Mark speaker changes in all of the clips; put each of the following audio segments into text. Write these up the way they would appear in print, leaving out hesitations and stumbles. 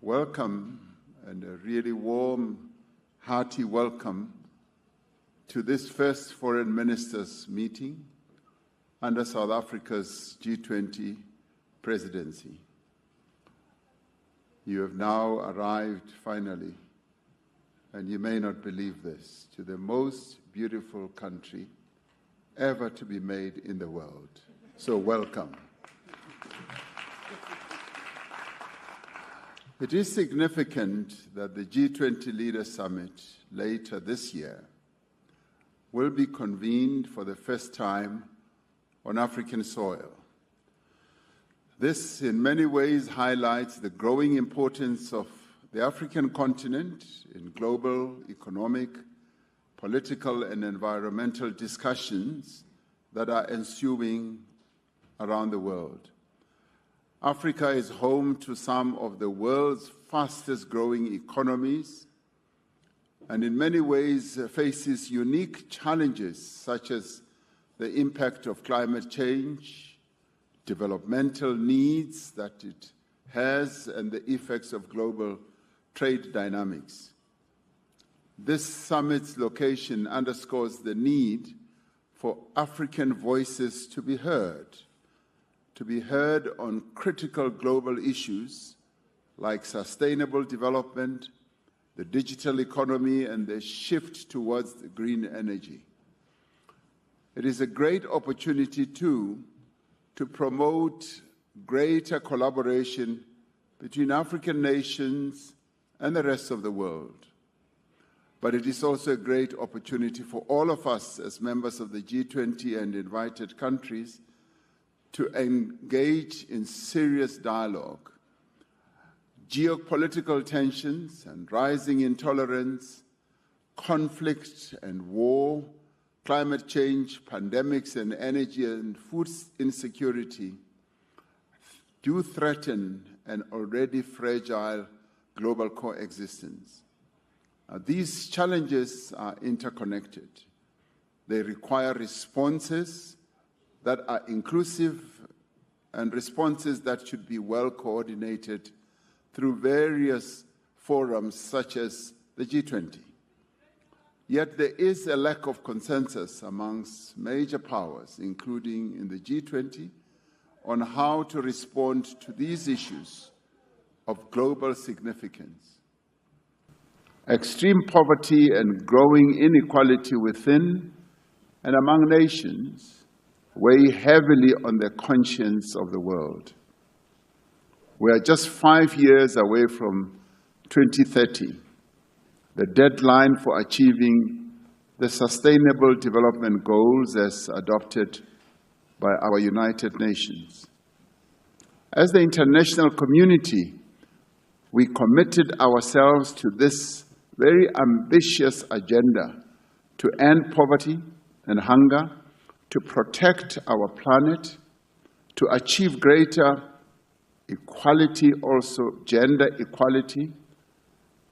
Speaker 1: welcome and a really warm, hearty welcome to this first foreign ministers meeting under South Africa's G20 presidency. You have now arrived finally, and you may not believe this, to the most beautiful country ever to be made in the world. So welcome. It is significant that the G20 Leaders Summit later this year will be convened for the first time on African soil. This, in many ways, highlights the growing importance of the African continent in global economic, political, and environmental discussions that are ensuing around the world. Africa is home to some of the world's fastest growing economies and in many ways faces unique challenges such as the impact of climate change, developmental needs that it has, and the effects of global trade dynamics. This summit's location underscores the need for African voices to be heard on critical global issues like sustainable development, the digital economy, and the shift towards green energy. It is a great opportunity, too, to promote greater collaboration between African nations and the rest of the world. But it is also a great opportunity for all of us as members of the G20 and invited countries to engage in serious dialogue. Geopolitical tensions and rising intolerance, conflict and war, climate change, pandemics, and energy and food insecurity do threaten an already fragile global coexistence. These challenges are interconnected. They require responses that are inclusive and responses that should be well coordinated through various forums such as the G20. Yet there is a lack of consensus amongst major powers, including in the G20, on how to respond to these issues of global significance. Extreme poverty and growing inequality within and among nations weigh heavily on the conscience of the world. We are just 5 years away from 2030, the deadline for achieving the Sustainable Development Goals as adopted by our United Nations. As the international community, we committed ourselves to this very ambitious agenda to end poverty and hunger, to protect our planet, to achieve greater equality, also gender equality,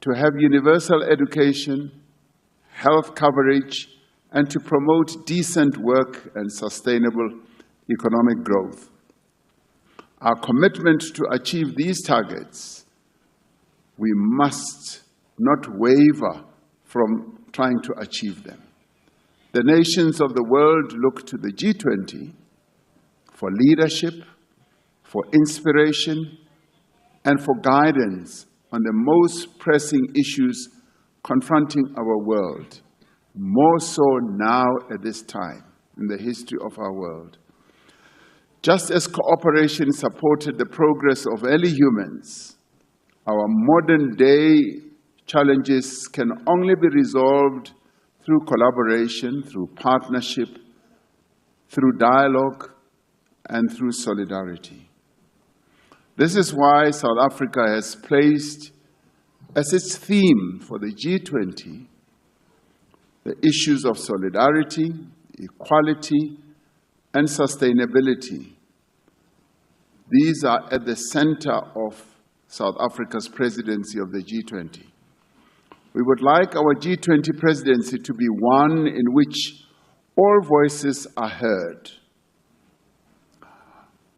Speaker 1: to have universal education, health coverage, and to promote decent work and sustainable economic growth. Our commitment to achieve these targets, we must not waver from trying to achieve them. The nations of the world look to the G20 for leadership, for inspiration, and for guidance on the most pressing issues confronting our world, more so now at this time in the history of our world. Just as cooperation supported the progress of early humans, our modern-day challenges can only be resolved through collaboration, through partnership, through dialogue, and through solidarity. This is why South Africa has placed as its theme for the G20 the issues of solidarity, equality, and sustainability. These are at the center of South Africa's presidency of the G20. We would like our G20 presidency to be one in which all voices are heard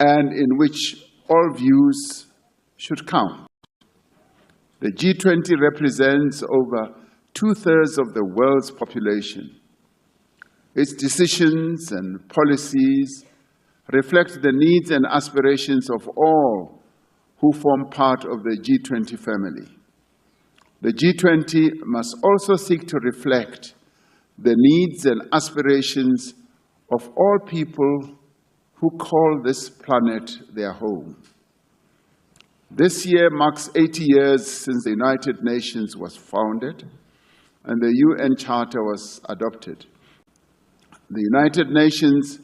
Speaker 1: and in which all views should count. The G20 represents over 2/3 of the world's population. Its decisions and policies reflect the needs and aspirations of all who form part of the G20 family. The G20 must also seek to reflect the needs and aspirations of all people who call this planet their home. This year marks 80 years since the United Nations was founded and the UN Charter was adopted. The United Nations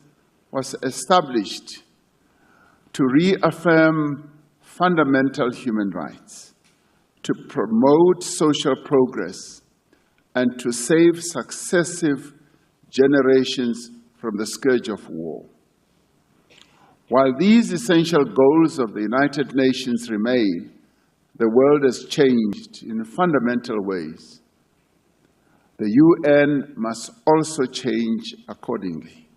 Speaker 1: was established to reaffirm fundamental human rights, to promote social progress, and to save successive generations from the scourge of war. While these essential goals of the United Nations remain, the world has changed in fundamental ways. The UN must also change accordingly.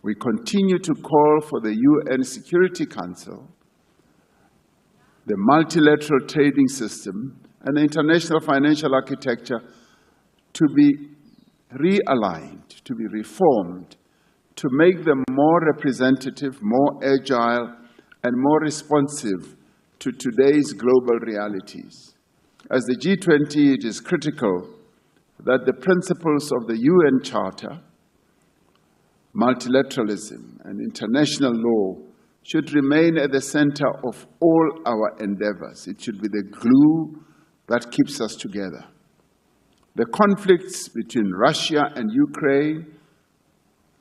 Speaker 1: We continue to call for the UN Security Council, the multilateral trading system, and the international financial architecture to be realigned, to be reformed, to make them more representative, more agile, and more responsive to today's global realities. As the G20, it is critical that the principles of the UN Charter, multilateralism, and international law should remain at the center of all our endeavors. It should be the glue that keeps us together. The conflicts between Russia and Ukraine,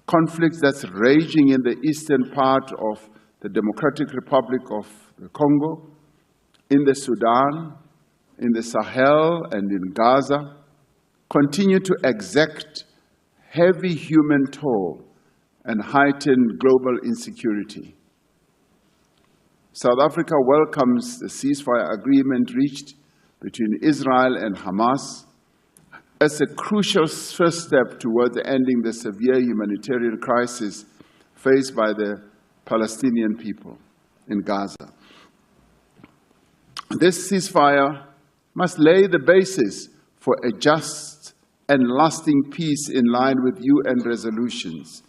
Speaker 1: conflicts that's raging in the eastern part of the Democratic Republic of the Congo, in the Sudan, in the Sahel, and in Gaza, continue to exact heavy human toll and heighten global insecurity. South Africa welcomes the ceasefire agreement reached between Israel and Hamas as a crucial first step towards ending the severe humanitarian crisis faced by the Palestinian people in Gaza. This ceasefire must lay the basis for a just and lasting peace in line with UN resolutions,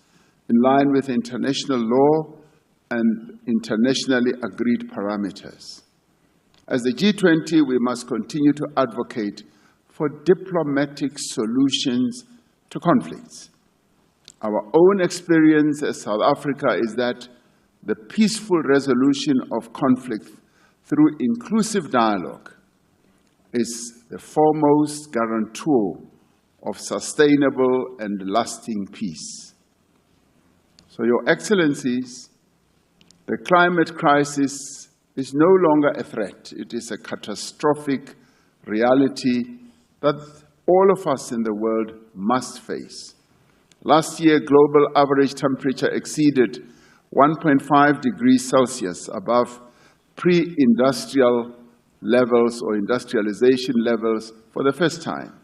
Speaker 1: in line with international law and internationally agreed parameters. As the G20, we must continue to advocate for diplomatic solutions to conflicts. Our own experience as South Africa is that the peaceful resolution of conflict through inclusive dialogue is the foremost guarantor of sustainable and lasting peace. So, Your Excellencies, the climate crisis is no longer a threat. It is a catastrophic reality that all of us in the world must face. Last year, global average temperature exceeded 1.5 degrees Celsius above pre-industrial levels or industrialization levels for the first time.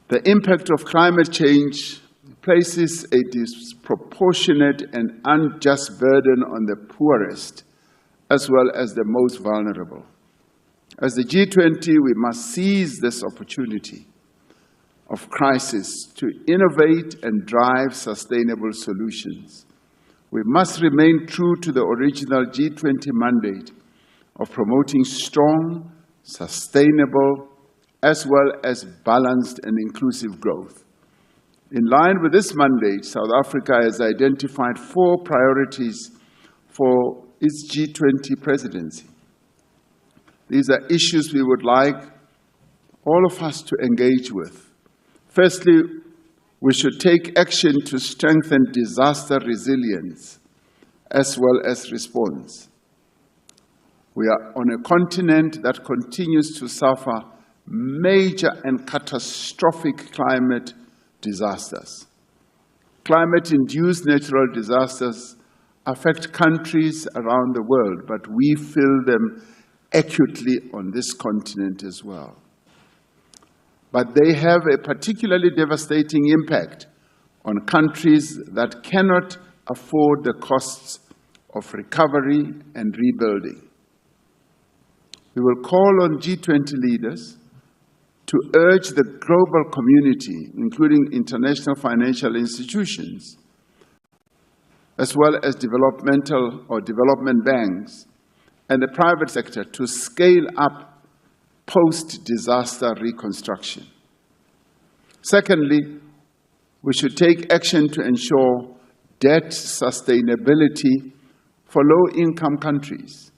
Speaker 1: The impact of climate change places a disproportionate and unjust burden on the poorest as well as the most vulnerable. As the G20, we must seize this opportunity of crisis to innovate and drive sustainable solutions. We must remain true to the original G20 mandate of promoting strong, sustainable, as well as balanced and inclusive growth. In line with this mandate, South Africa has identified 4 priorities for its G20 presidency. These are issues we would like all of us to engage with. Firstly, we should take action to strengthen disaster resilience as well as response. We are on a continent that continues to suffer major and catastrophic climate disasters. Climate-induced natural disasters affect countries around the world, but we feel them acutely on this continent as well. But they have a particularly devastating impact on countries that cannot afford the costs of recovery and rebuilding. We will call on G20 leaders to urge the global community, including international financial institutions, as well as developmental or development banks, and the private sector to scale up post-disaster reconstruction. Secondly, we should take action to ensure debt sustainability for low-income countries.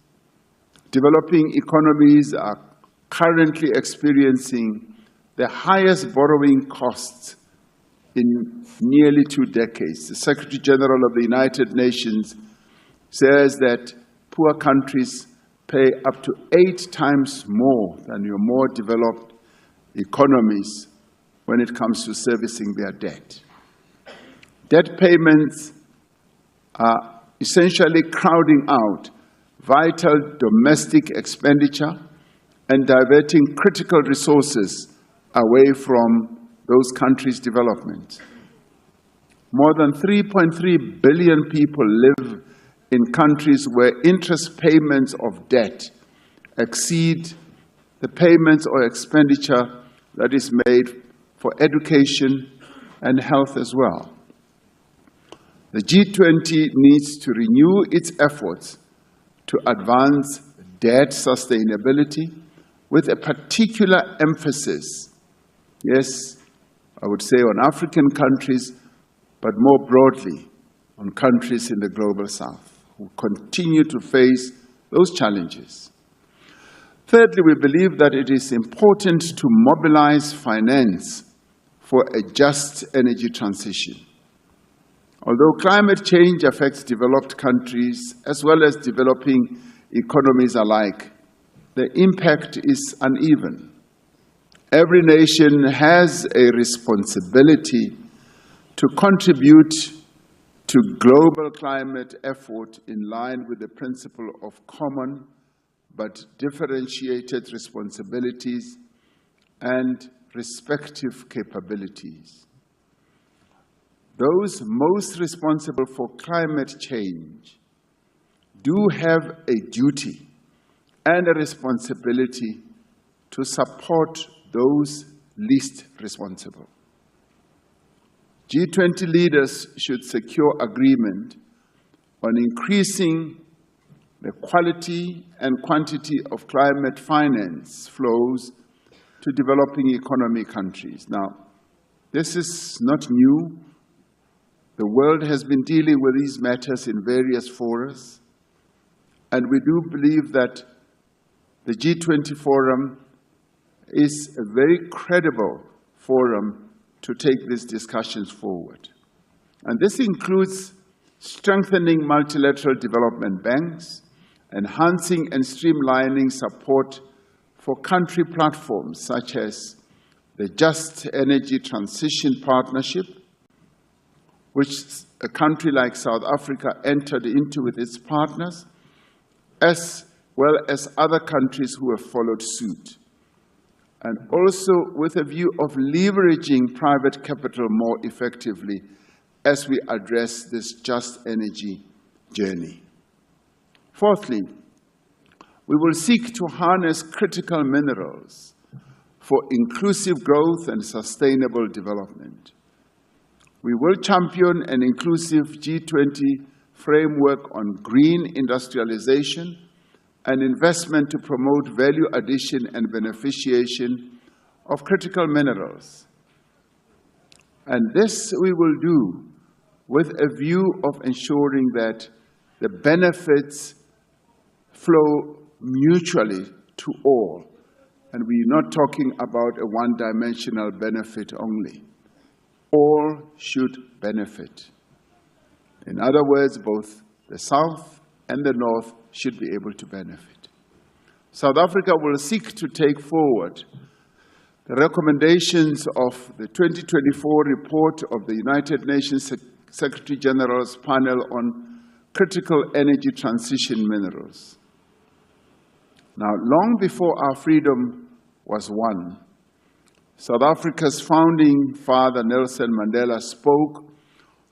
Speaker 1: Developing economies are currently experiencing the highest borrowing costs in nearly 2 decades. The Secretary General of the United Nations says that poor countries pay up to 8 times more than your more developed economies when it comes to servicing their debt. Debt payments are essentially crowding out vital domestic expenditure and diverting critical resources away from those countries' development. More than 3.3 billion people live in countries where interest payments of debt exceed the payments or expenditure that is made for education and health as well. The G20 needs to renew its efforts to advance debt sustainability with a particular emphasis, yes, I would say on African countries, but more broadly on countries in the global south who continue to face those challenges. Thirdly, we believe that it is important to mobilize finance for a just energy transition. Although climate change affects developed countries as well as developing economies alike, the impact is uneven. Every nation has a responsibility to contribute to global climate effort in line with the principle of common but differentiated responsibilities and respective capabilities. Those most responsible for climate change do have a duty and a responsibility to support those least responsible. G20 leaders should secure agreement on increasing the quality and quantity of climate finance flows to developing economy countries. Now, this is not new. The world has been dealing with these matters in various forums, and we do believe that the G20 forum is a very credible forum to take these discussions forward. And this includes strengthening multilateral development banks, enhancing and streamlining support for country platforms such as the Just Energy Transition Partnership, which a country like South Africa entered into with its partners, as well as other countries who have followed suit, and also with a view of leveraging private capital more effectively as we address this just energy journey. Fourthly, we will seek to harness critical minerals for inclusive growth and sustainable development. We will champion an inclusive G20 framework on green industrialization and investment to promote value addition and beneficiation of critical minerals. And this we will do with a view of ensuring that the benefits flow mutually to all. And we're not talking about a one-dimensional benefit only. All should benefit. In other words, both the South and the North should be able to benefit. South Africa will seek to take forward the recommendations of the 2024 report of the United Nations Secretary General's panel on critical energy transition minerals. Now, long before our freedom was won, South Africa's founding father, Nelson Mandela, spoke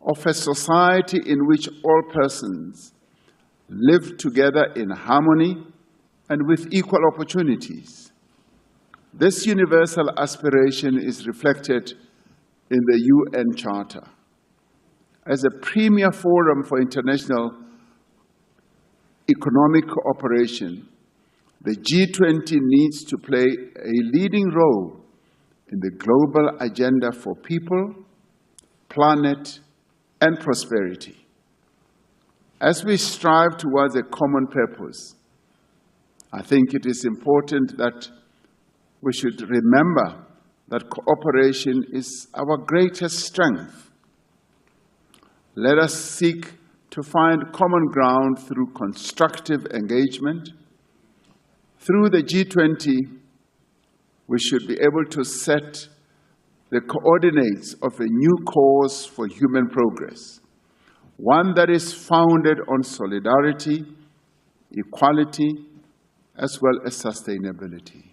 Speaker 1: of a society in which all persons lived together in harmony and with equal opportunities. This universal aspiration is reflected in the UN Charter. As a premier forum for international economic cooperation, the G20 needs to play a leading role in the global agenda for people, planet, and prosperity. As we strive towards a common purpose, I think it is important that we should remember that cooperation is our greatest strength. Let us seek to find common ground through constructive engagement. Through the G20, we should be able to set the coordinates of a new course for human progress, one that is founded on solidarity, equality, as well as sustainability.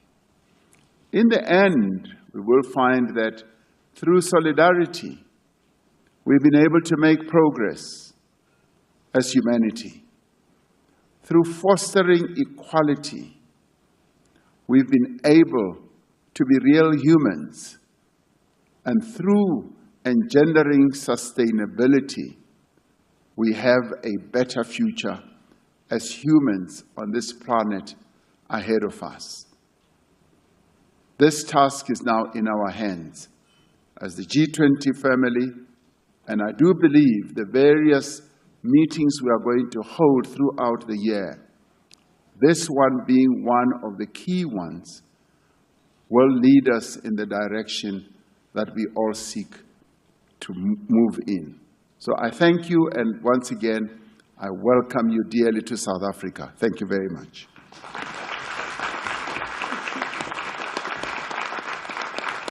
Speaker 1: In the end, we will find that through solidarity, we've been able to make progress as humanity. Through fostering equality, we've been able to be real humans. And through engendering sustainability, we have a better future as humans on this planet ahead of us. This task is now in our hands as the G20 family, and I do believe the various meetings we are going to hold throughout the year, this one being one of the key ones, will lead us in the direction that we all seek to move in. So I thank you, and once again, I welcome you dearly to South Africa. Thank you very much.